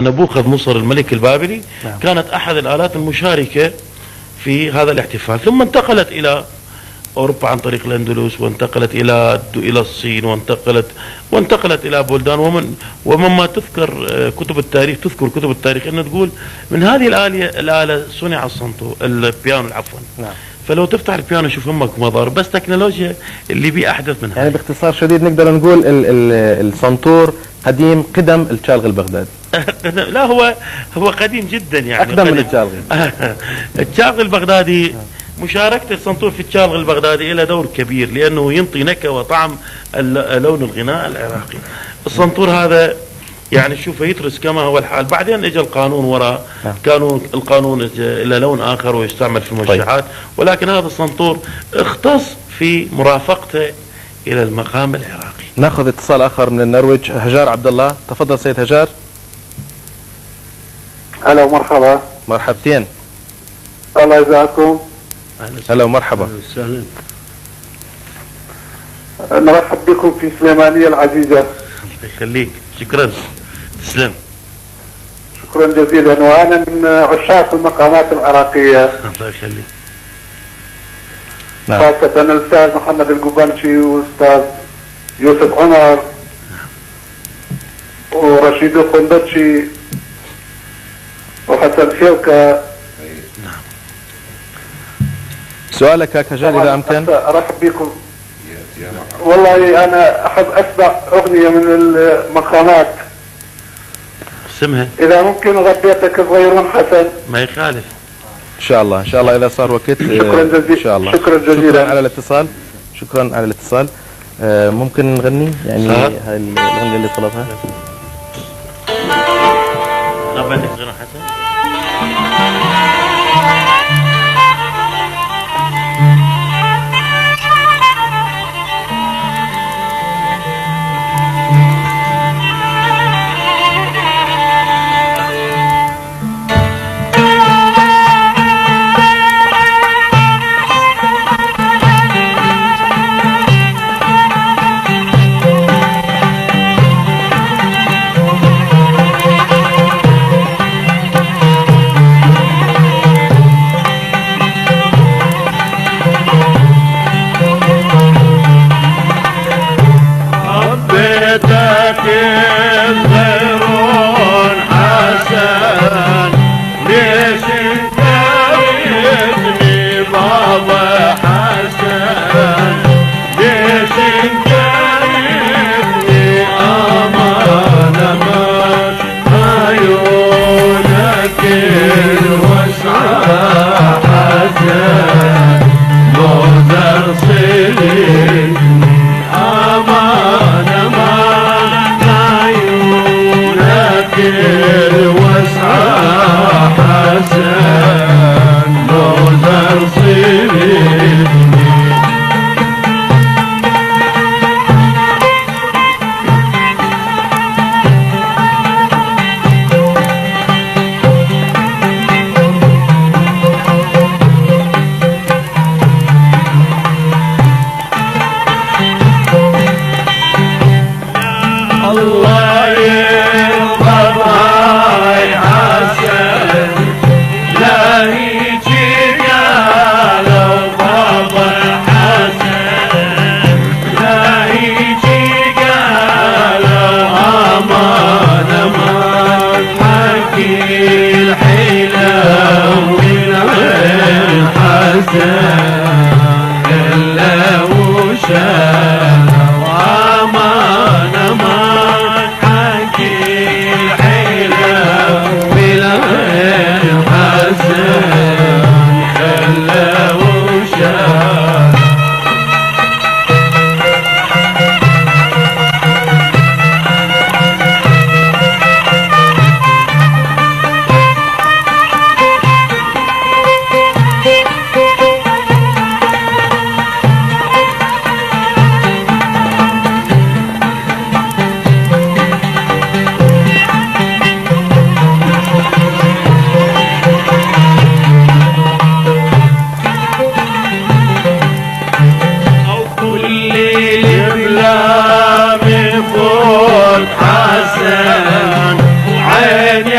نبوخذ نصر الملك البابلي. نعم. كانت أحد الآلات المشاركة في هذا الاحتفال، ثم انتقلت إلى أوروبا عن طريق الأندلس، وانتقلت إلى الصين، وانتقلت إلى بلدان. ومما تذكر كتب التاريخ، كتب التاريخ أنه تقول من هذه الآلة صنع الصنطور البيانو عفوا. نعم. فلو تفتح البيانو شوف همك مضار، بس تكنولوجيا اللي بيه أحدث منها. يعني باختصار شديد نقدر نقول الصنطور قديم قدم الشالغ البغدادي. لا، هو قديم جدا، يعني أقدم من الشالغ. الشالغ البغدادي مشاركة الصنطور في الشالغ البغدادي إلى دور كبير، لأنه ينطي نكهة وطعم لون الغناء العراقي. الصنطور هذا يعني شوفه يترس كما هو الحال. بعدين اجى القانون وراء، القانون إلى لون آخر ويستعمل في المرشحات. ولكن هذا الصنطور اختص في مرافقته إلى المقام العراقي. ناخذ اتصال آخر من النرويج. هجار عبد الله، تفضل سيد هجار. هلا ومرحبا. مرحبتين. الله يجزاكم. هلا ومرحبا. وسهلا. نرحب بكم في سليمانية العزيزة. الله يخليك، شكرا، تسلم. شكرا جزيلا، وأنا من عشاق المقامات العراقية. الله يخليك. نعم. خاصة الأستاذ محمد القبنشي والأستاذ يوسف عمر ورشيد القندتشي وحسن شوكة. سؤالك يا هجار إذا أمكن. أرحب بكم. والله أنا أحب أسمع أغنية من المقامات. اسمها إذا ممكن غبيتك صغير حسن. ما يخالف. إن شاء الله، إن شاء الله إذا صار وقت. شكرا جزيلا. إن شاء الله. شكرا جزيلا. شكرا على الاتصال. شكرا على الاتصال. ممكن نغني يعني هاي الأغنية اللي طلبها. غبيتك صغير حسن.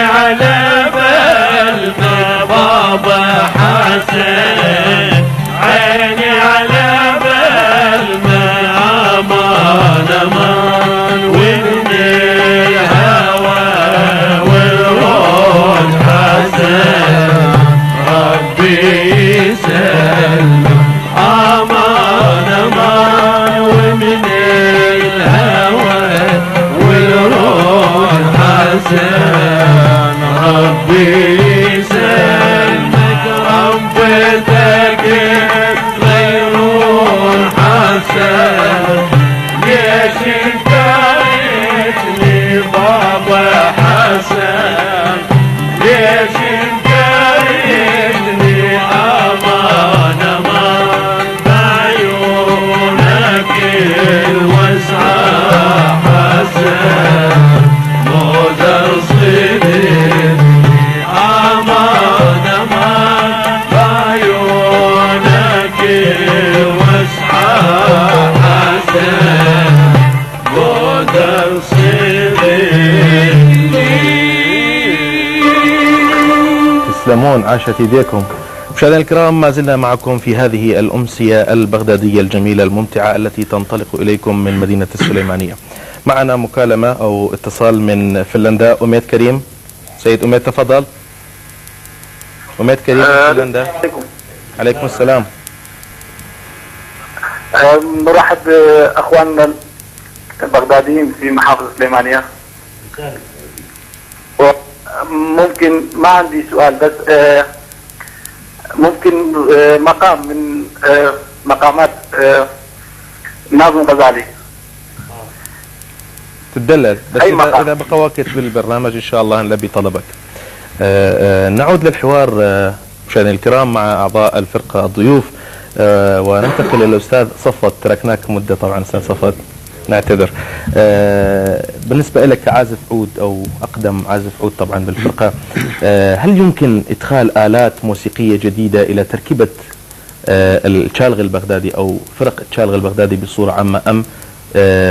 على بال ما بابا حسن، عيني على بال ما امان امان، ومن الهوى والروح حسن ربي يسلم امان امان، ومن الهوى والروح حسن ربي يسلمك، ربتك غيرون حسن، ليش انكرتني بابا حسن، ليش انكرتني امان امان، بعيونك الوسعة حسن مو تصيدني امان امان، بعيونك الوسعة حسن مو تصيدني. تسلمون، عاشت ايديكم. مشاهدينا الكرام، ما زلنا معكم في هذه الأمسية البغدادية الجميلة الممتعة التي تنطلق إليكم من مدينة السليمانية. معنا مكالمة أو اتصال من فنلندا. أميد كريم، سيد أميد تفضل. أميد كريم من فنلندا. عليكم السلام. نرحب بأخواننا البغداديين في محافظة السليمانية. ممكن ما عندي سؤال، بس ممكن مقام من مقامات ناظم غزالي تدلل، بس إذا بقى وقت بالبرنامج إن شاء الله نلبي طلبك. نعود للحوار مشاهدينا الكرام مع أعضاء الفرقة الضيوف، وننتقل للأستاذ صفوت. تركناك مدة طبعا أستاذ صفوت، نعتذر. بالنسبة لك كعازف عود أو أقدم عازف عود طبعا بالفرقة، هل يمكن إدخال آلات موسيقية جديدة إلى تركيبة التشالغ البغدادي أو فرق التشالغ البغدادي بصورة عامة، أم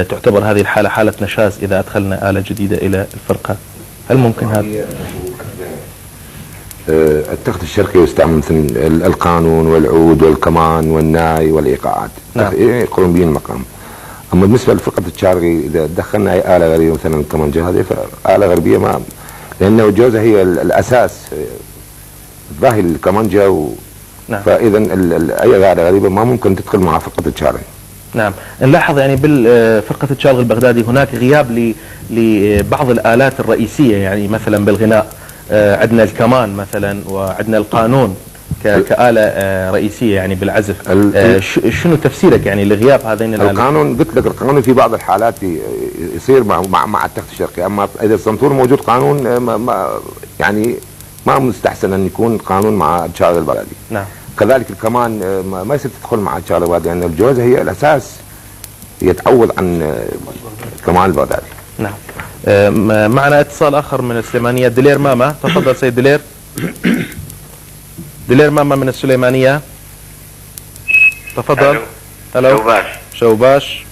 تعتبر هذه الحالة حالة نشاز إذا أدخلنا آلة جديدة إلى الفرقة؟ هل ممكن هذا؟ التخت الشرقي يستعمل مثل القانون والعود والكمان والناي والإيقاعات، يقولون به المقام. أما بالنسبة لفرقة التشالغي إذا دخلنا أي آلة غربية مثلا الكمانجة هذه، فآلة غربية ما، لأنه الجوزة هي الأساس ظاهر الكمانجة نعم. فإذا أي آلة غريبة ما ممكن تدخل مع فرقة التشالغي. نعم، نلاحظ يعني بالفرقة التشالغ البغدادي هناك غياب لبعض الآلات الرئيسية، يعني مثلا بالغناء عندنا الكمان مثلا وعندنا القانون كآلة رئيسية يعني بالعزف. شنو تفسيرك يعني لغياب هذين الآلات؟ القانون قلت لك، القانون في بعض الحالات يصير مع التخت الشرقي، أما إذا السنتور موجود قانون يعني ما مستحسن أن يكون قانون مع التشالغ البغدادي. نعم. كذلك الكمان ما يصير تدخل مع التشالغ البغدادي، لأن الجوزة هي الأساس، يتعوض عن كمان البغدادي. نعم. معنا اتصال آخر من السليمانية، دلير ماما. تفضل سيد دلير. دلير ماما من السليمانية، تفضل. هلو. شوباش.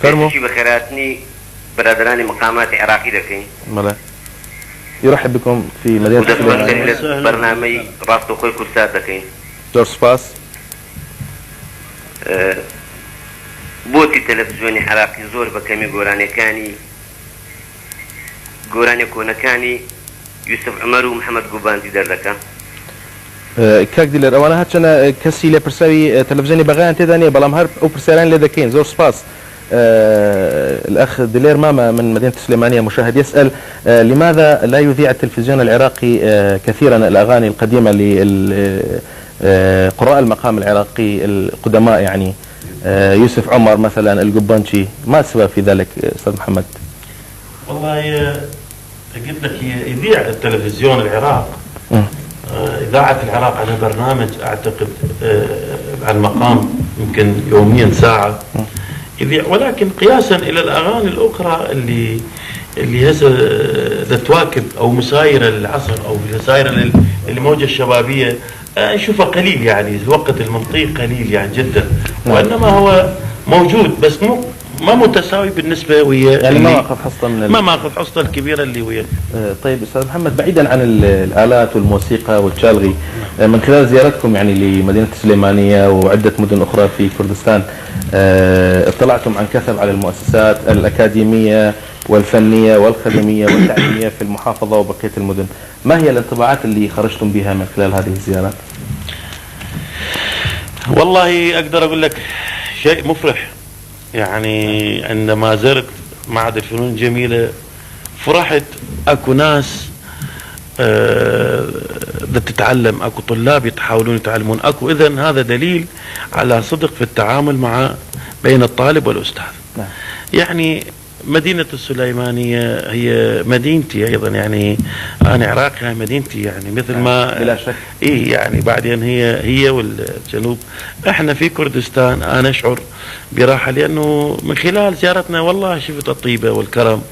فرمو. شي بخيراتني برادراني مقامات عراقي دكين. ملا. يرحب بكم في مدينة السليمانية. برنامج راستو خوي كرسات دكين. جورج سباس. بوتي تلفزيوني عراقي زور بكمي قوراني كونكاني يوسف عمر ومحمد قوبان دي درلكا. كاك ديلر وانا هاتشنا كسي لبرساوي تلفزيوني بغان تداني بلام هرب او برسالان لذاكين زور سباس. الأخ دلير ماما من مدينة السليمانية مشاهد يسأل لماذا لا يذيع التلفزيون العراقي كثيرا الأغاني القديمة لقراء المقام العراقي القدماء، يعني يوسف عمر مثلا، القبانشي؟ ما السبب في ذلك أستاذ محمد؟ والله قلت لك يذيع التلفزيون العراق، إذاعة العراق على برنامج أعتقد على المقام يمكن يوميا ساعة يذيع، ولكن قياسا إلى الأغاني الأخرى اللي هسه تواكب أو مسايرة للعصر أو مسايرة للموجة الشبابية، نشوفها قليل، يعني الوقت المنطيق قليل يعني جدا، وإنما هو موجود بس ما متساوي بالنسبة ويا يعني ما ماخذ حصة من ما ماخذ حصة الكبيرة اللي ويا. طيب أستاذ محمد، بعيدا عن الآلات والموسيقى والشالغي، من خلال زيارتكم يعني لمدينة السليمانية وعدة مدن أخرى في كردستان، اطلعتم عن كثب على المؤسسات الأكاديمية والفنية والخدمية والتعليمية في المحافظة وبقية المدن. ما هي الانطباعات اللي خرجتم بها من خلال هذه الزيارات؟ والله أقدر أقول لك شيء مفرح. يعني عندما زرت معهد الفنون الجميلة فرحت. أكو ناس تتعلم، أكو طلاب يحاولون يتعلمون، أكو إذن هذا دليل على صدق في التعامل مع بين الطالب والأستاذ. نعم. يعني مدينة السليمانية هي مدينتي أيضا، يعني أنا عراقي، هاي مدينتي، يعني مثل ما بلا شك. إيه يعني بعدين هي والجنوب. إحنا في كردستان أنا أشعر براحة، لأنه من خلال زيارتنا والله شفت الطيبة والكرم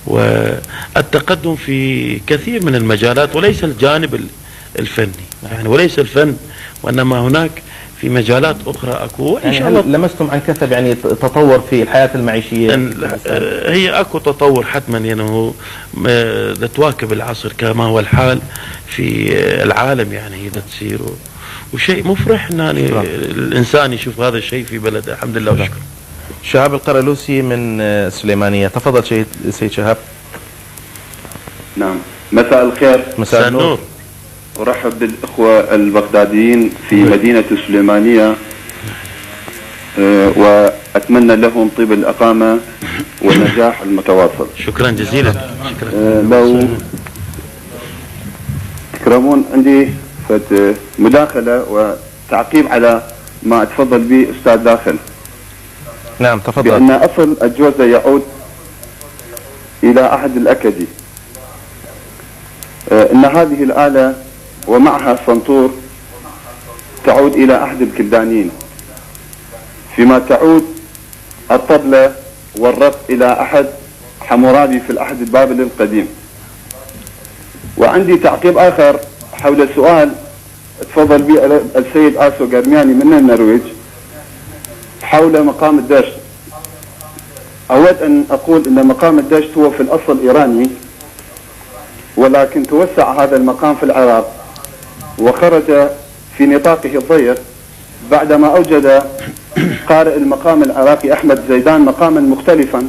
والتقدم في كثير من المجالات، وليس الجانب الفني يعني، وليس الفن، وإنما هناك في مجالات أخرى أكو إن يعني شاء الله. لمستم عن كثب يعني تطور في الحياة المعيشية؟ هي أكو تطور حتما، لأنه يعني تواكب العصر كما هو الحال في العالم، يعني هي تسير وشيء مفرح أن يعني الإنسان يشوف هذا الشيء في بلده. الحمد لله وشكرا. شهاب القرلوسي من السليمانية، تفضل سيد شهاب. نعم، مساء الخير. مساء النور. أرحب بالإخوة البغداديين في مدينة السليمانية، وأتمنى لهم طيب الإقامة والنجاح المتواصل. شكرا جزيلا. شكرا. لو تكرمون عندي مداخلة وتعقيب على ما أتفضل به أستاذ داخل. نعم تفضل. بأن أصل الجوزة يعود إلى أحد الأكدي. إن هذه الآلة ومعها صنطور تعود إلى أحد الكلدانيين، فيما تعود الطبلة والرق إلى أحد حمورابي في العهد البابلي القديم. وعندي تعقيب آخر حول سؤال تفضل به السيد آسو قرمياني من النرويج حول مقام الدشت. أود أن أقول أن مقام الدشت هو في الأصل إيراني، ولكن توسع هذا المقام في العراق وخرج في نطاقه الضيق بعدما أوجد قارئ المقام العراقي أحمد زيدان مقاما مختلفا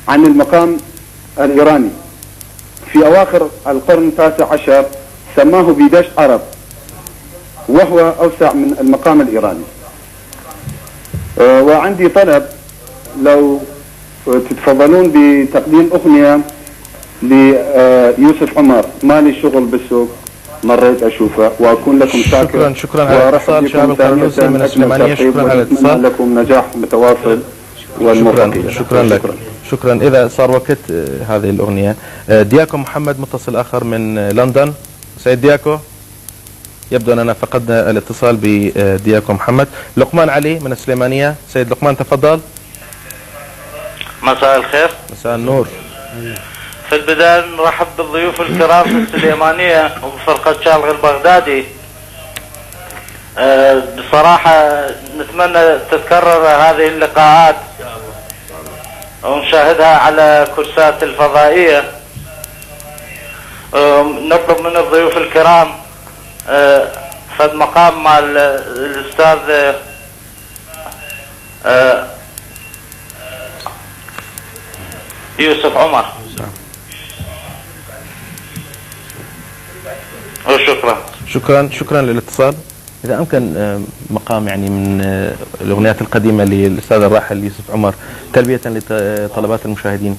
عن المقام الإيراني. في أواخر القرن التاسع عشر سماه بدشت عرب، وهو أوسع من المقام الإيراني. وعندي طلب، لو تتفضلون بتقديم أغنية ليوسف عمر، مالي شغل بالسوق مريت أشوفه، وأكون لكم شاكر. شكرا على الاتصال. شهاب القرلوسي من السليمانية، شكرا على الاتصال. لكم نجاح متواصل والموفقية. شكرا لك. شكرا. إذا صار وقت هذه الأغنية، دياكو محمد متصل آخر من لندن. سيد دياكو، يبدو أننا فقدنا الاتصال بدياكو محمد. لقمان علي من السليمانية، سيد لقمان تفضل. مساء الخير. مساء النور. في البداية نرحب بالضيوف الكرام في السليمانية وبفرقة شالغ البغدادي. بصراحة نتمنى تتكرر هذه اللقاءات ونشاهدها على كرسات الفضائية. نطلب من الضيوف الكرام فد مقام مع الأستاذ يوسف عمر. وشكرا. شكرا للاتصال. إذا أمكن مقام يعني من الأغنيات القديمة للأستاذ الراحل يوسف عمر تلبية لطلبات المشاهدين.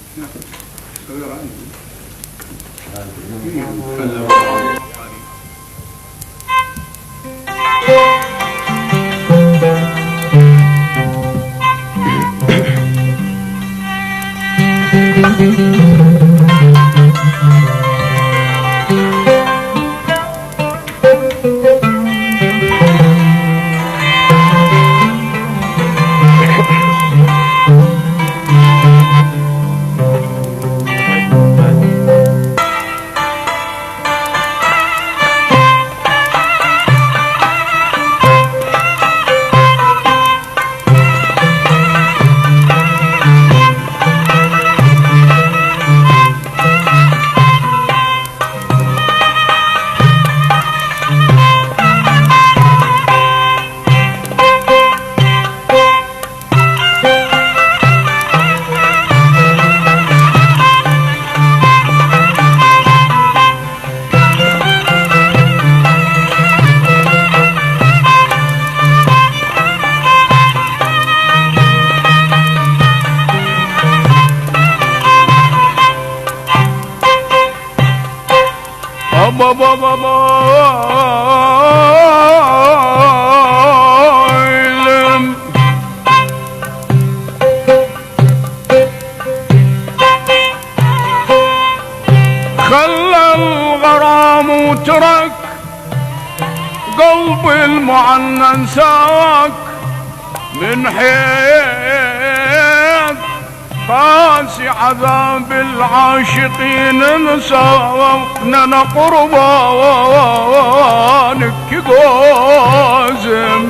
خلى الغرام وترك قلب المعنى ساك من حيث قاسي عذاب العاشقين نساقنا قربانك قازم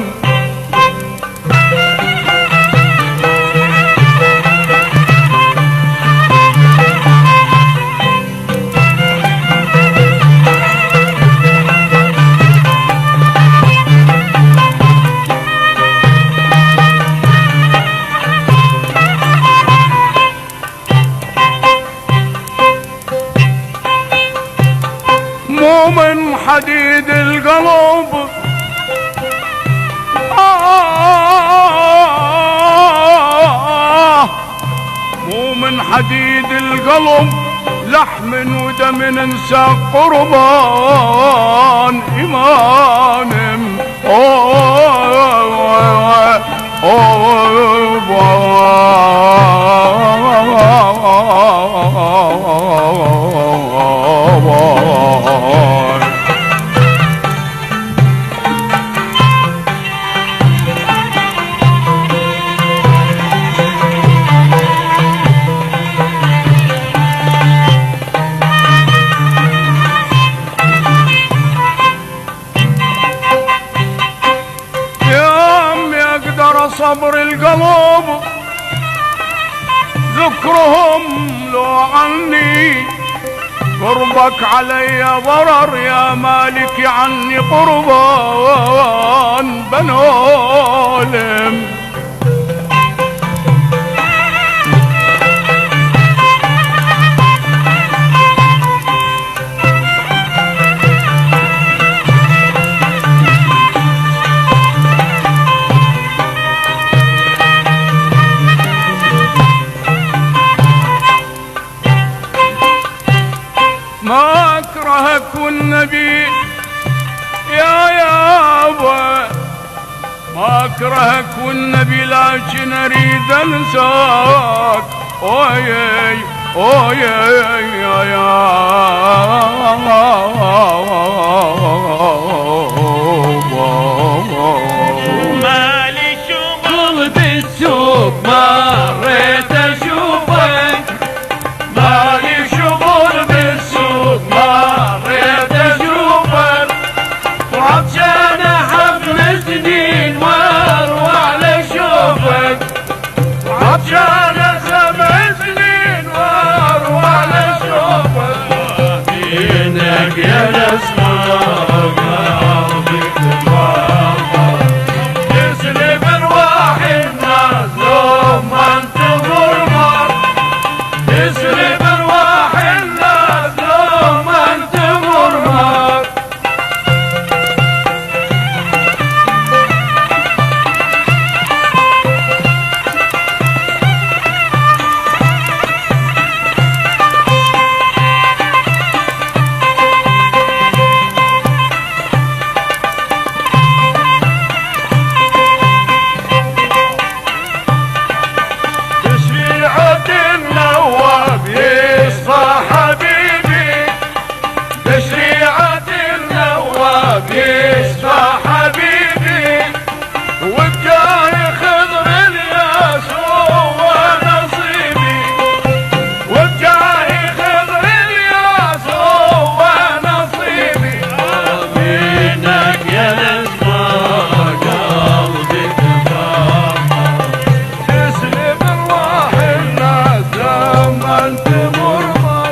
من حديد القلب مو من حديد القلب لحم ودم ننسى قربان إيمان صبر القلب ذكرهم لو عني قربك علي ضرر يا مالك عني قربان بنولم ما اكرهك والنبي يا يابا ما اكرهك والنبي لكن اريد انساك اويي اويي يا مالي شغل بالسوق مريت اشوفك مالي شغل بالسوق مريت اشوفك وعطشان حفل سنين واروع لشوفك وعطشان 7 سنين واروع لشوفك دينك يا نسمك قلبك تفرح تسلم ارواح الناس لو ما انت غربان تسلم ارواح الناس لو ما انت غربان تشريعة النواب يصفى حبيبي تشريعة النواب يصفى حبيبي وبجاه خضر الياس هو نصيبي وبجاه خضر الياس هو نصيبي منك يا نسمة قلبي تفرح تسلم ارواح الناس لما انت مرمر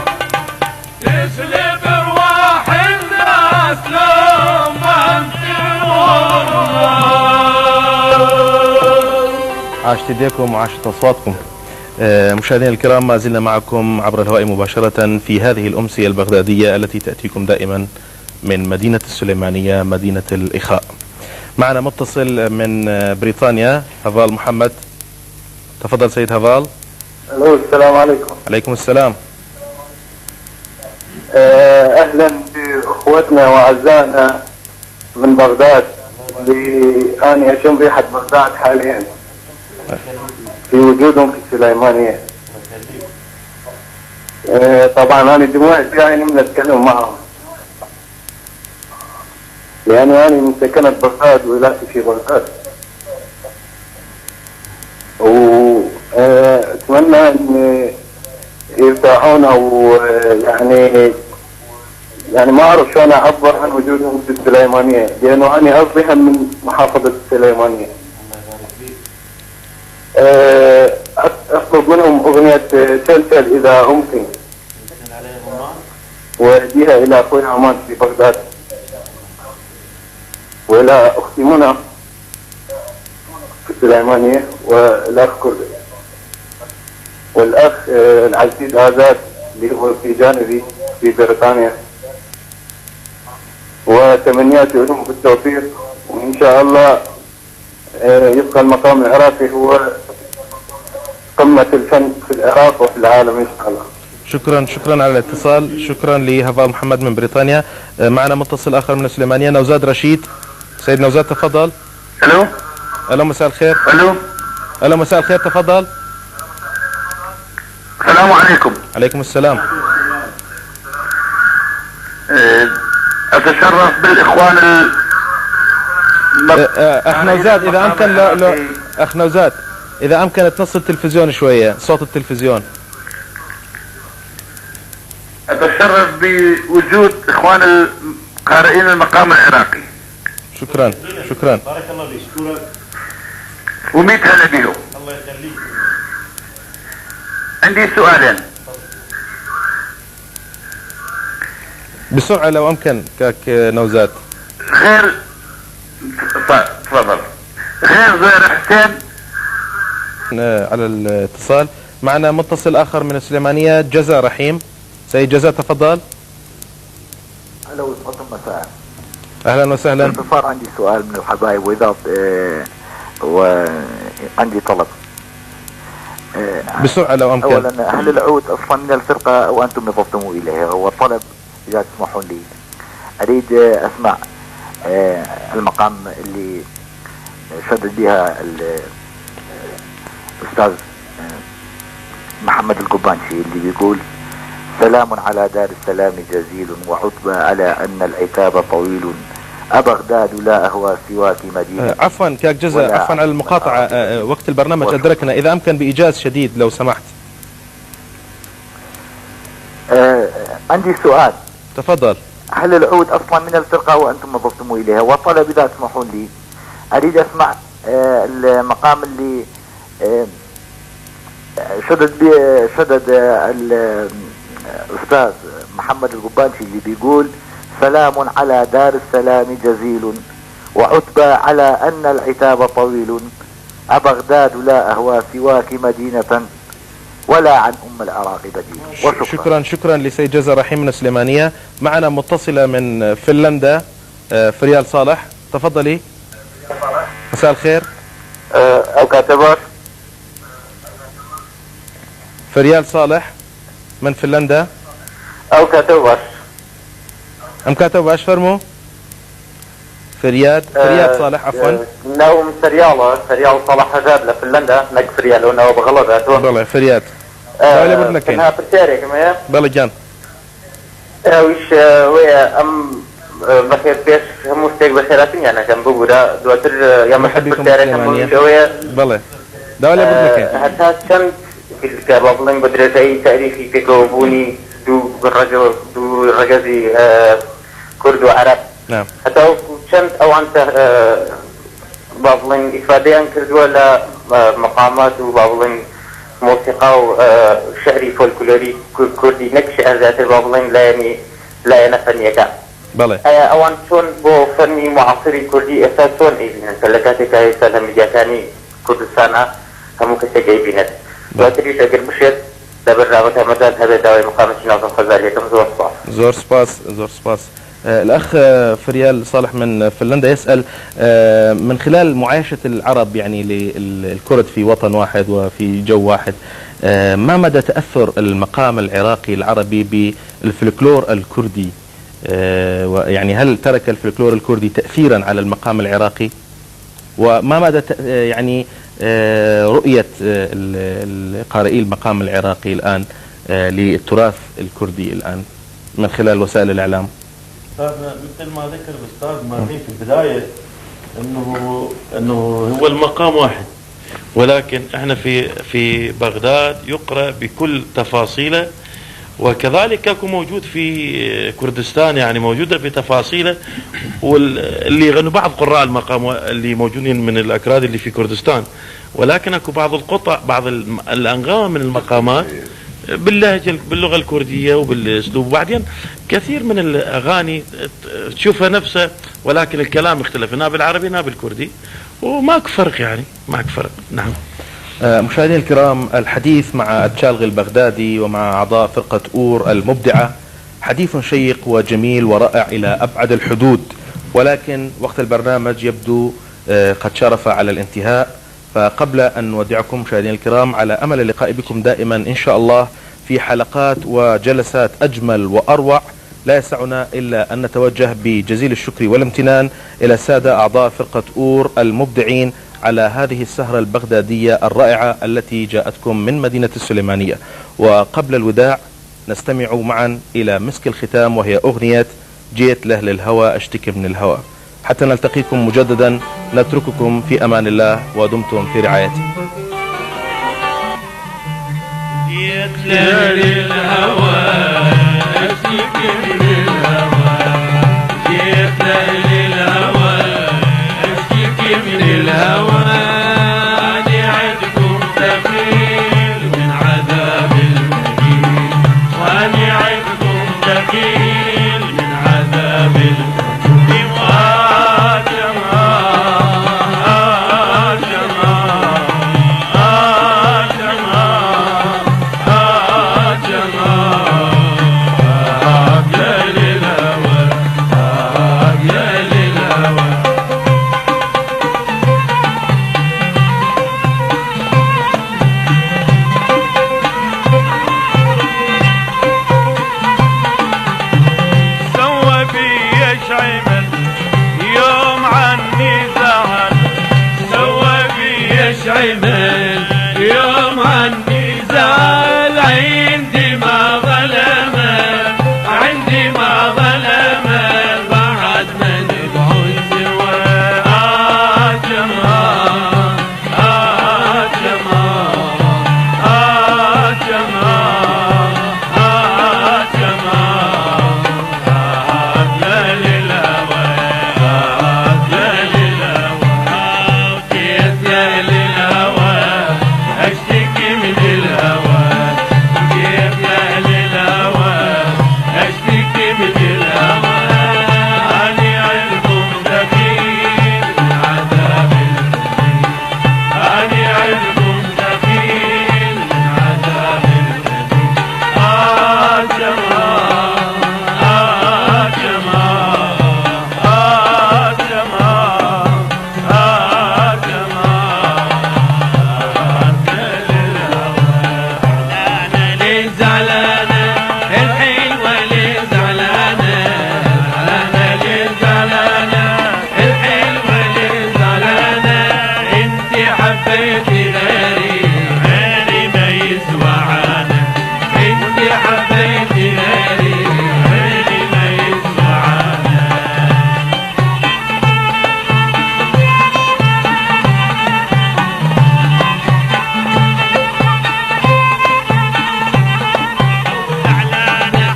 تسلم ارواح الناس لما انت مرمر. عاشت ايديكم وعاشت اصواتكم. مشاهدينا الكرام، ما زلنا معكم عبر الهواء مباشرة في هذه الأمسية البغدادية التي تأتيكم دائما من مدينة السليمانية، مدينة الإخاء. معنا متصل من بريطانيا هفال محمد. تفضل سيد هفال. الو السلام عليكم. عليكم السلام. اهلا اخوتنا واعزائنا من بغداد اللي انا اشم ريحه بغداد حاليا في وجودهم في السليمانيه. طبعا انا دموعي جايني من اتكلم معهم لانه انا من سكنة بغداد وولادتي في بغداد. واتمنى ان يرتاحون او يعني ما اعرف شلون اعبر عن وجودهم في السليمانيه لانه انا اصلي من محافظه السليمانيه. اطلب منهم اغنيه سلسل اذا ممكن واهديها الى اخوي عمان في بغداد والى اختي منى في السليمانيه والاخ كرد والاخ العزيز آزاد اللي هو في جانبي في بريطانيا. وتمنياتي لهم بالتوفيق وان شاء الله يبقى المقام العراقي هو قمة الفن في العراق وفي العالم ان شاء الله. شكرا على الاتصال. شكرا لهفاء محمد من بريطانيا. معنا متصل اخر من السليمانية، نوزاد رشيد. سيد نوزاد تفضل. الو مساء الخير. الو مساء الخير تفضل. السلام عليكم. عليكم السلام. اتشرف بالاخوان اخ نوزاد اذا امكن اخ نوزاد اذا امكن تنص التلفزيون شوية، صوت التلفزيون. اتشرف بوجود اخوان قارئين المقام العراقي. شكرا بارك الله فيك. شكرا وميت هلا بهم. الله يخليك. عندي سؤالين بسرعة لو امكن كاك نوزاد. غير تفضل. غير زهير حسين. على الاتصال معنا متصل اخر من السليمانية، جزا رحيم. سيد جزا تفضل. هلا وسهلا مساء. اهلا وسهلا. باختصار عندي سؤال من الحبايب واذا وعندي طلب. بسرعة لو امكن. اولا هل العود اصلا من الفرقة او انتم نضفتموا اليها؟ هو طلب اذا تسمحون لي. اريد اسمع المقام اللي شدد بها الاستاذ محمد القبانشي اللي بيقول سلام على دار السلام جزيل وعتبى على ان العتاب طويل أبغداد لا أهوى سواك مدينة. عفوا كاك جزء، عفوا على المقاطعة، وقت البرنامج أدركنا، إذا أمكن بإيجاز شديد لو سمحت. عندي سؤال. تفضل. هل العود أصلا من الفرقة وأنتم نضفتموا إليها؟ وطلب إذا تسمحون لي أريد أسمع المقام اللي شدد الأستاذ محمد القبانشي اللي بيقول سلام على دار السلام جزيل وعتبى على أن العتاب طويل أبغداد لا أهوى سواك مدينة ولا عن أم العراق بديل. شكرا لسيد جزا رحيم من السليمانية. معنا متصلة من فنلندا، فريال صالح. تفضلي. مساء الخير. أو كاتبر فريال صالح من فنلندا. أو كاتبر أم كاتب ايش فرمو؟ فرياد صالح عفوا. نوم فريال صالح هجاب لفنلندا نك فريال ونو بغلطة. والله فرياد. ولا بدنا كين. أنا فريال كمان. بلا جان. وش ويا أم بخير بيش هم مستيق بخيراتين أنا كم بقوله دوتر يا محب فريال هم شوية. بلا. ده ولا بدنا كين. حتى كم في الكابلين بدرس أي تاريخي كجوبوني دو رجزي كرد وعرب. نعم. حتى كنت أو أنت بابلين إفادة كرد ولا مقامات وبابلين موسيقى وشعري فولكلوري كردي نكش ذات بابلين لا ينفني كا. بله. أو أنت شون بو فني معاصري كردي أساسون إذن سلكاتك هاي سلام جاتاني كردستان هم كسجى بينات. وتري تقدر بشيت برنامج همدان هذا داوي مقام الشناف الخزالية زور سباس. الأخ فريال صالح من فنلندا يسأل من خلال معايشة العرب يعني للكرد في وطن واحد وفي جو واحد، ما مدى تأثر المقام العراقي العربي بالفلكلور الكردي يعني هل ترك الفلكلور الكردي تأثيرا على المقام العراقي؟ وما مدى يعني رؤية قارئي المقام العراقي الآن للتراث الكردي الآن من خلال وسائل الإعلام؟ مثل ما ذكر الأستاذ مارين في البداية أنه هو المقام واحد، ولكن احنا في بغداد يقرأ بكل تفاصيله، وكذلك اكو موجود في كردستان، يعني موجودة في تفاصيله، واللي يغنوا بعض قراء المقام اللي موجودين من الأكراد اللي في كردستان، ولكن اكو بعض القطع، بعض الأنغام من المقامات باللهجة باللغة الكردية وبالاسلوب، وبعدين كثير من الأغاني تشوفها نفسها ولكن الكلام يختلف، هنا بالعربي هنا بالكردي، وماك فرق، يعني ماك فرق. نعم. مشاهدينا الكرام، الحديث مع التشالغي البغدادي ومع أعضاء فرقة أور المبدعة حديث شيق وجميل ورائع إلى أبعد الحدود، ولكن وقت البرنامج يبدو قد شرف على الانتهاء. فقبل أن نودعكم مشاهدينا الكرام، على أمل اللقاء بكم دائما إن شاء الله في حلقات وجلسات أجمل وأروع، لا يسعنا إلا أن نتوجه بجزيل الشكر والامتنان إلى السادة أعضاء فرقة أور المبدعين على هذه السهرة البغدادية الرائعة التي جاءتكم من مدينة السليمانية. وقبل الوداع نستمع معا إلى مسك الختام، وهي أغنية جيت لأهل الهوى أشتكي من الهوى. حتى نلتقيكم مجددا نترككم في أمان الله ودمتم في رعايته. جيت لأهل الهوى أشتكي من الهوى، جيت لأهل الهوى أشتكي من الهوى، أني عندكم دخيل من عذاب المهين، وأني عندكم دخيل من عذاب المهين. يوم عني زعل، عندي ما ظلمه، عندي ما ظلمه، بعد ما نقعد سوا. جمال جمال جمال جمال يا للهوى يا للهوى، جيت يا للهوى أشتكي من الهوى، جيت يا للهوى أشتكي من الهوى، أني عندكم دخيل من عذاب المهين، أني عندكم دخيل من عذاب المهين. جمال جمال جمال زعلانة الحلوة ليه زعلانة، زعلانة زعلانة الحلوة ليه زعلانة، انتي حبيتي غيري غيري ما يسوى عانا، انتي حبيتي غيري غيري ما يسوى عانا.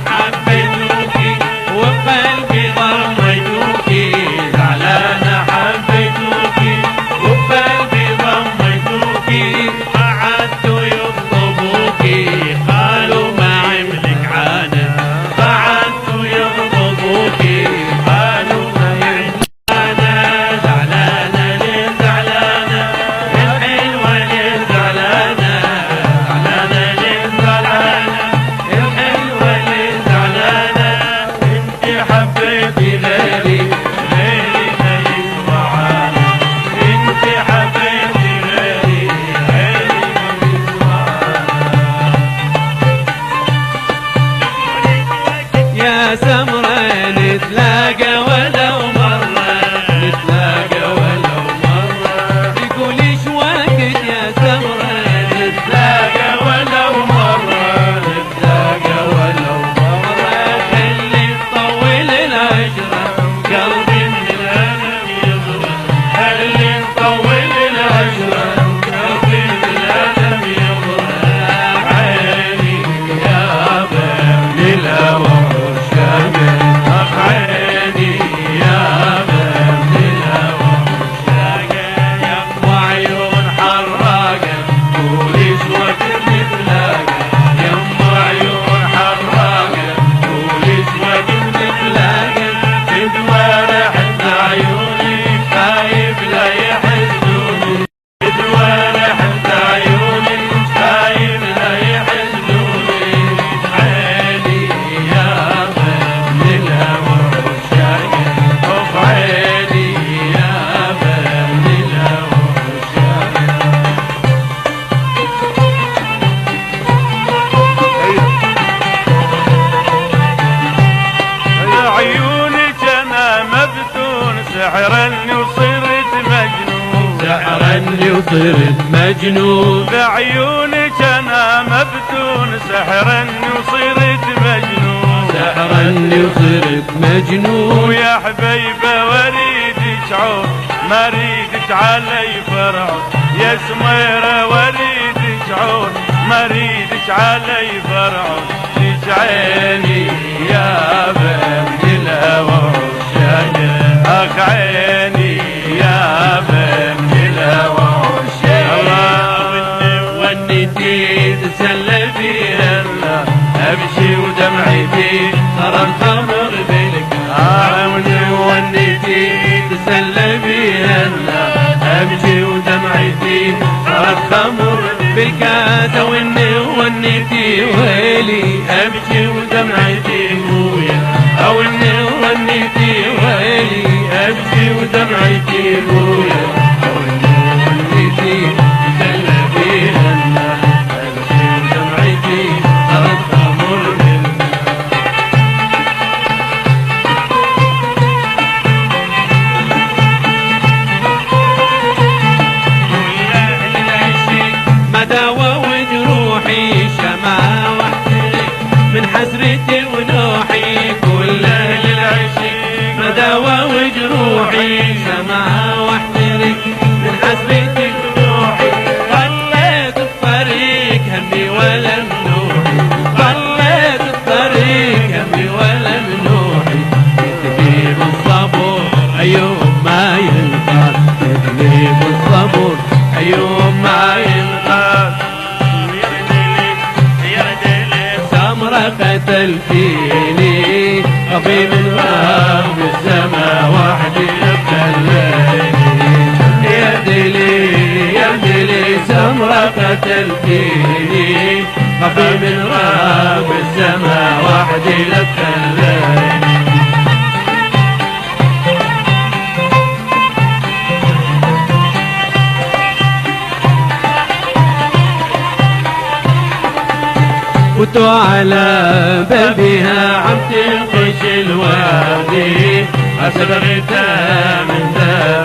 حبيتوكي وقلبي ضميتوكي، زعلانة حبيتوكي وقلبي ضميتوكي، قعدتوا يخطبوكي قالوا ما عملك عانى، قعدتوا يخطبوكي قالوا ما عملك عانى. زعلانة ليه زعلانة الحلوة ليه زعلانة، زعلانة ليه زعلانة الحلوة ليه زعلانة، انتي حبيتي غيري غيري ما يسوى عانا، انتي حبيتي غيري غيري ما يسوى عانا. يا سمرة نتلاقى ولو مرة نتلاقى ولو مرة يقول ايش وقت يا سمرة نتلاقى ولو مرة نتلاقى ولو مرة خلي تطول العشرة قلبي من الألم يغرى خلي تطول العشرة قلبي من الألم يغرى عيني يا باب الهوى عيني يا باب الهوى مشتاقة يم عيون حراقة بوليس وقت نتلاقى يم عيون حراقة بوليس وقت نتلاقى بدوار حتى عيوني خايف لا يحزنوني بدوار حتى عيوني خايف لا يحزنوني عيني يا باب الهوى مشتاقة عيني يا باب الهوى مشتاقة يا عيونك انا مفتون سحرني وصرت مجنون سحرني وصرت مجنون بعيونك انا مفتون سحرني وصرت مجنون سحرني وصرت مجنون ويا حبيبه وريدك عود ما ريدك علي فرعون يا سميره وريدك عود ما ريدك علي فرعون ليك عيني يا باب الهوى عشاقه اخ عيني يا باب الهوى عشاقه ونيتي تسلى فيها امشي ودمعتي ترى الخمر بالكعب ونيتي تسلى بيها امشي ودمعتي ترى الخمر بالكاسة ونيتي ويلي امشي ودمعتي مويا او ونيتي ويلي امشي ودمعتي مويا او ونيتي تسلى بيها امشي ودمعتي ترى الخمر مداوى وجروحي شمعة واحترق من حسرتي ونوحي كل أهل العشق مداوى وجروحي شمعة واحترق من حسرتي ونوحي ضليت الطريق همي ولا منوحي ضليت الطريق همي ولا منوحي يتغيب الصبر أيوم ما ينقال يتغيب الصبر أيوم ما ينقال سمرة قتلتيني أبي من باب السما وحدي خلاني يا دلي سمرة قتلتيني أبي من باب السما وحدي خلاني كنتو على بابها عم تنقش الوادي أصبغتها من ذا